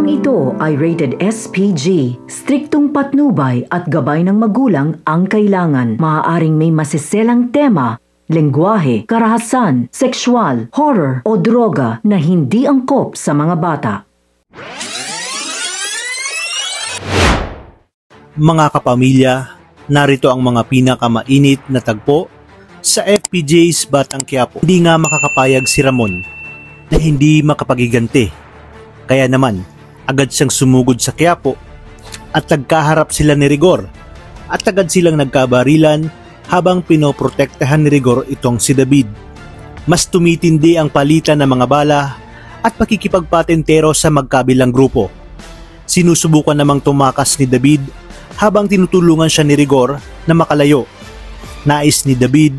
Programang ito ay rated SPG. Striktong patnubay at gabay ng magulang ang kailangan. Maaaring may masiselang tema, lengguwahe, karahasan, sexual, horror o droga na hindi angkop sa mga bata. Mga kapamilya, narito ang mga pinakamainit na tagpo sa FPJ's Batang Quiapo. Hindi nga makakapayag si Ramon na hindi makapagiganti. Kaya naman, agad siyang sumugod sa Quiapo at nagkaharap sila ni Rigor at agad silang nagkabarilan habang pinoprotektahan ni Rigor itong si David. Mas tumitindi ang palitan ng mga bala at pakikipagpatentero sa magkabilang grupo. Sinusubukan namang tumakas ni David habang tinutulungan siya ni Rigor na makalayo. Nais ni David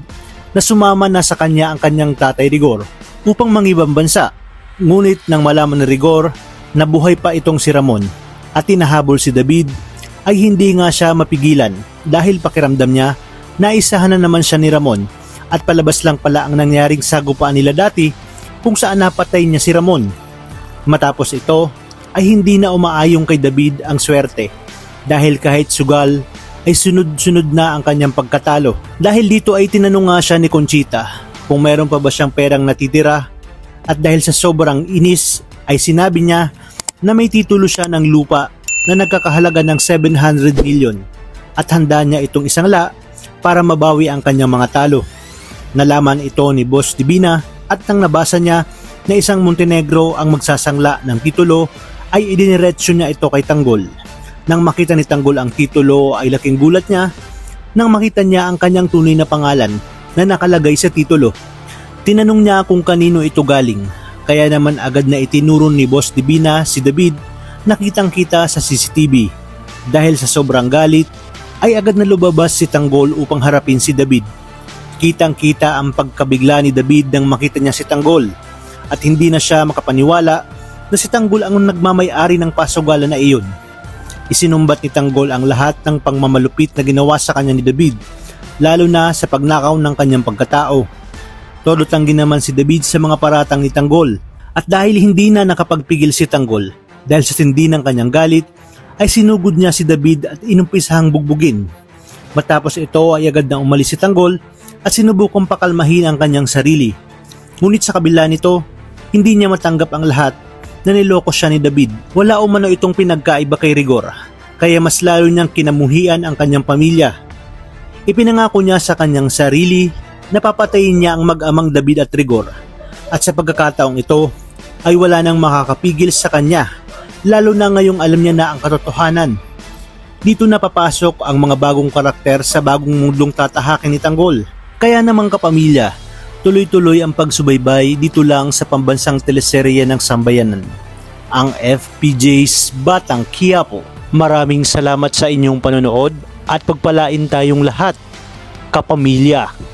na sumama na sa kanya ang kanyang tatay Rigor upang mangibang bansa. Ngunit nang malaman ni Rigor na buhay pa itong si Ramon at tinahabol si David, ay hindi nga siya mapigilan dahil pakiramdam niya na isahan na naman siya ni Ramon at palabas lang pala ang nangyaring sagupaan nila dati kung saan napatay niya si Ramon. Matapos ito ay hindi na umaayong kay David ang swerte dahil kahit sugal ay sunod-sunod na ang kanyang pagkatalo. Dahil dito ay tinanong nga siya ni Conchita kung meron pa ba siyang perang natitira. At dahil sa sobrang inis ay sinabi niya na may titulo siya ng lupa na nagkakahalaga ng 700 million at handa niya itong isangla para mabawi ang kanyang mga talo. Nalaman ito ni Boss Divina at nang nabasa niya na isang Montenegro ang magsasangla ng titulo ay idiniretso niya ito kay Tanggol. Nang makita ni Tanggol ang titulo ay laking gulat niya nang makita niya ang kanyang tunay na pangalan na nakalagay sa titulo. Tinanong niya kung kanino ito galing, kaya naman agad na itinuro ni Boss Divina si David na kitang-kita sa CCTV. Dahil sa sobrang galit, ay agad na lumabas si Tanggol upang harapin si David. Kitang-kita ang pagkabigla ni David nang makita niya si Tanggol at hindi na siya makapaniwala na si Tanggol ang nagmamay-ari ng pasugalan na iyon. Isinumbat ni Tanggol ang lahat ng pangmamalupit na ginawa sa kanya ni David, lalo na sa pagnakaw ng kanyang pagkatao. Todo tanggi naman si David sa mga paratang ni Tanggol at dahil hindi na nakapagpigil si Tanggol dahil sa tindi ng kanyang galit ay sinugod niya si David at inumpisahang bugbugin. Matapos ito ay agad na umalis si Tanggol at sinubukang pakalmahin ang kanyang sarili. Ngunit sa kabila nito, hindi niya matanggap ang lahat na niloko siya ni David. Wala umano itong pinagkaiba kay Rigor, kaya mas lalo niyang kinamuhian ang kanyang pamilya. Ipinangako niya sa kanyang sarili na papatayin niya ang mag-amang David at Rigor. At sa pagkakataong ito ay wala nang makakapigil sa kanya, lalo na ngayong alam niya na ang katotohanan. Dito na papasok ang mga bagong karakter sa bagong mundong tatahakin ni Tanggol. Kaya namang kapamilya, tuloy-tuloy ang pagsubaybay dito lang sa pambansang teleserye ng sambayanan, ang FPJ's Batang Quiapo. Maraming salamat sa inyong panonood at pagpalain tayong lahat, kapamilya.